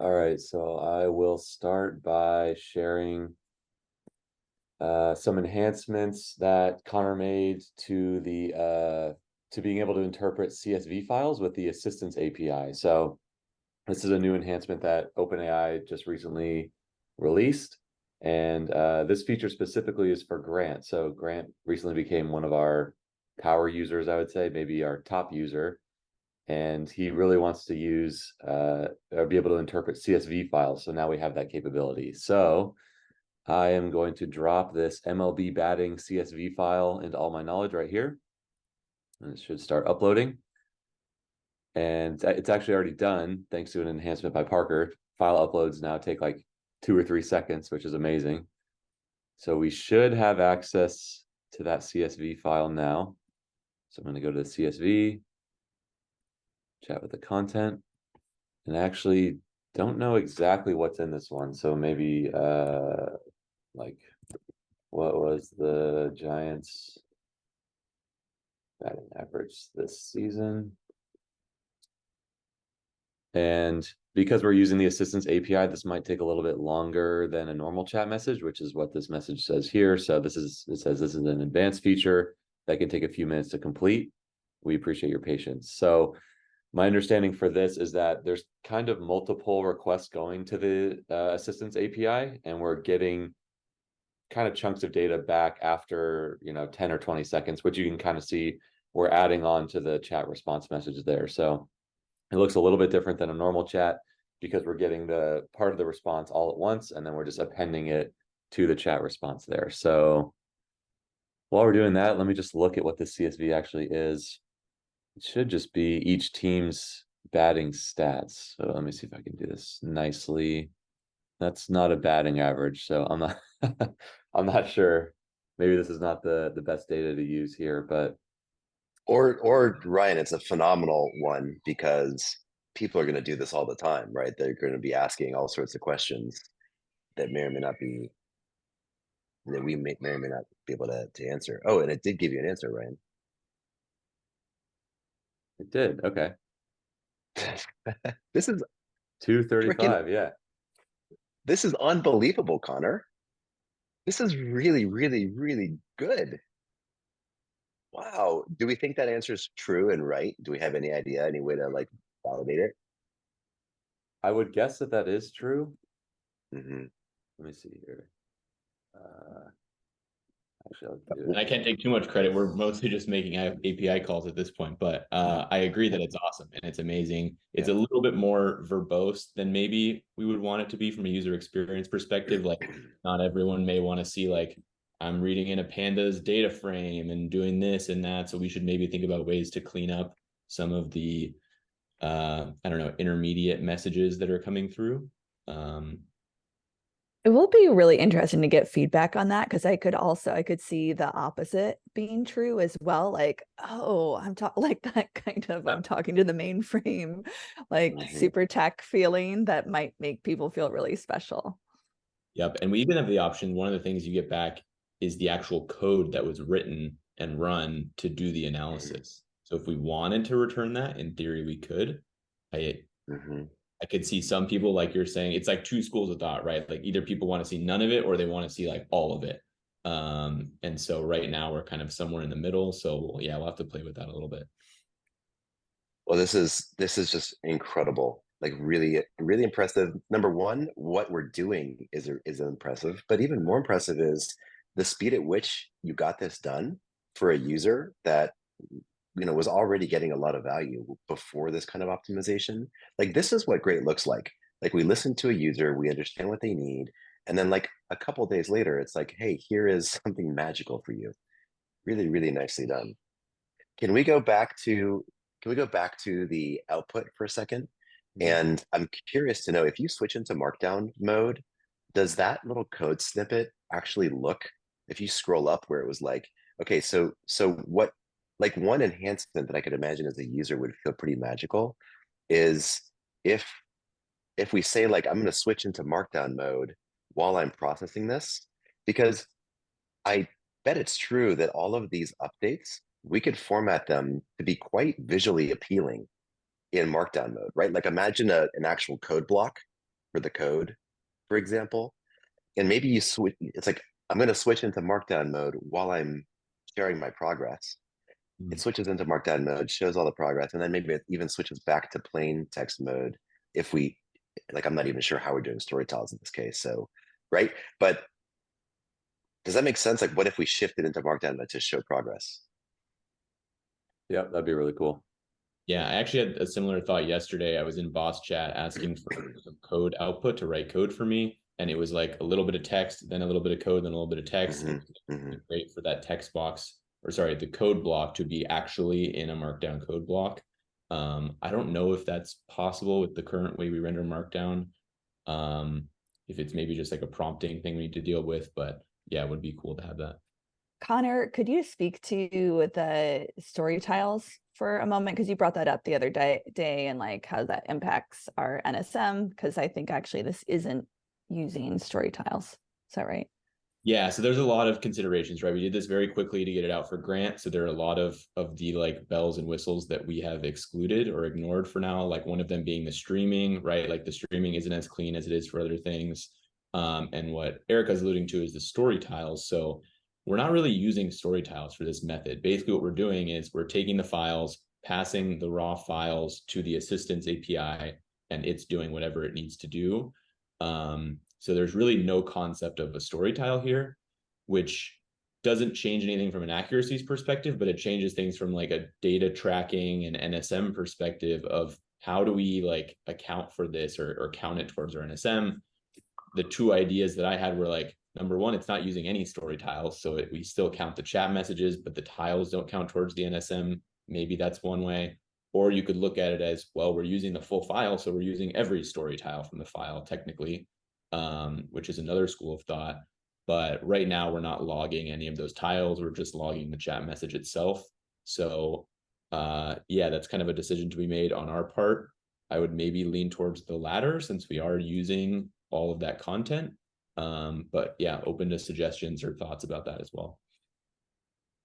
All right, so I will start by sharing some enhancements that Connor made to the to being able to interpret CSV files with the Assistance API. So this is a new enhancement that OpenAI just recently released, and this feature specifically is for Grant. So Grant recently became one of our power users, I would say, maybe our top user, and he really wants to use or be able to interpret CSV files. So now we have that capability. So I am going to drop this MLB batting CSV file into All My Knowledge right here, and it should start uploading. And it's actually already done thanks to an enhancement by Parker. File uploads now take like 2 or 3 seconds, which is amazing. So we should have access to that CSV file now. So I'm going to go to the CSV, chat with the content, and I actually don't know exactly what's in this one. So maybe like what was the Giants batting average this season? And because we're using the Assistance API, this might take a little bit longer than a normal chat message, which is what this message says here. So it says this is an advanced feature that can take a few minutes to complete. We appreciate your patience. So my understanding for this is that there's kind of multiple requests going to the Assistance API, and we're getting kind of chunks of data back after 10 or 20 seconds, which you can kind of see we're adding on to the chat response message there. So it looks a little bit different than a normal chat because we're getting the part of the response all at once, and then we're just appending it to the chat response there. So while we're doing that, let me just look at what this CSV actually is. It should just be each team's batting stats. So let me see if I can do this nicely. That's not a batting average, so I'm not I'm not sure. Maybe this is not the best data to use here, but Or Ryan, it's a phenomenal one because people are going to do this all the time, right? They're going to be asking all sorts of questions that may or may not be that may or may not be able to answer. Oh, and it did give you an answer, Ryan. it did. Okay. This is freaking 235, yeah. this is unbelievable, Connor. This is really, really, really good. Wow. Do we think that answer is true and right? Do we have any idea, any way to like validate it? I would guess that that is true. Hmm. Let me see here. Uh, actually, I'll do And it. I can't take too much credit. We're mostly just making API calls at this point, but I agree that it's awesome and it's amazing. It's Yeah. a little bit more verbose than maybe we would want it to be from a user experience perspective. Like, not everyone may want to see like I'm reading in a panda's data frame and doing this and that. So we should maybe think about ways to clean up some of the I don't know, intermediate messages that are coming through. Um, It will be really interesting to get feedback on that because I could see the opposite being true as well. Like, oh, I'm talking like that kind of I'm talking to the mainframe, like Hmm. super tech feeling that might make people feel really special. Yep. And we even have the option. One of the things you get back is the actual code that was written and run to do the analysis. So if we wanted to return that, in theory, we could. I Hmm. I could see some people, like you're saying, it's like two schools of thought, right? Like either people want to see none of it or they want to see like all of it. And so right now we're kind of somewhere in the middle. So yeah, we'll have to play with that a little bit. Well, this is just incredible. Like really, really impressive. Number one, what we're doing is impressive, but even more impressive is the speed at which you got this done for a user that was already getting a lot of value before this kind of optimization. Like this is what great looks like. Like we listen to a user, we understand what they need, and then like a couple of days later, it's like, hey, here is something magical for you. Really, really nicely done. Can we go back to can we go back to the output for a second? Mhm. And I'm curious to know if you switch into Markdown mode, does that little code snippet actually look, if you scroll up where it was like, okay, so what like one enhancement that I could imagine as a user would feel pretty magical is if if we say like I'm going to switch into Markdown mode while I'm processing this, because I bet it's true that all of these updates, we could format them to be quite visually appealing in Markdown mode, right? Like imagine an actual code block for the code, for example. And maybe you switch, it's like, I'm going to switch into Markdown mode while I'm sharing my progress. It switches into Markdown mode, shows all the progress, and then maybe it even switches back to plain text mode if we, like, I'm not even sure how we're doing story tiles in this case. So, right. But does that make sense? Like, what if we shifted into Markdown mode to show progress? Yeah, that'd be really cool. Yeah, I actually had a similar thought yesterday. I was in boss chat asking for some code output to write code for me. And it was like a little bit of text, then a little bit of code, then a little bit of text. Mhm, It'd mhm. be great for that text box, or sorry, the code block to be actually in a Markdown code block. I don't know if that's possible with the current way we render Markdown. If it's maybe just like a prompting thing we need to deal with, but yeah, it would be cool to have that. Connor, could you speak to the story tiles for a moment? Because you brought that up the other day and like how that impacts our NSM, because I think actually this isn't using story tiles. Is that right? Yeah, so there's a lot of considerations, right? We did this very quickly to get it out for grant. So there are a lot of the like bells and whistles that we have excluded or ignored for now. Like one of them being the streaming, right? Like the streaming isn't as clean as it is for other things. And what Erica's alluding to is the story tiles. So we're not really using story tiles for this method. Basically, what we're doing is we're taking the files, passing the raw files to the assistance API, and it's doing whatever it needs to do. So there's really no concept of a story tile here, which doesn't change anything from an accuracies perspective, but it changes things from like a data tracking and NSM perspective of how do we like account for this or count it towards our NSM. The two ideas that I had were like, number one, it's not using any story tiles. So we still count the chat messages, but the tiles don't count towards the NSM. Maybe that's one way. Or you could look at it as, well, we're using the full file. So we're using every story tile from the file technically, which is another school of thought. But right now we're not logging any of those tiles. We're just logging the chat message itself. So yeah, that's kind of a decision to be made on our part. I would maybe lean towards the latter since we are using all of that content. But yeah, open to suggestions or thoughts about that as well.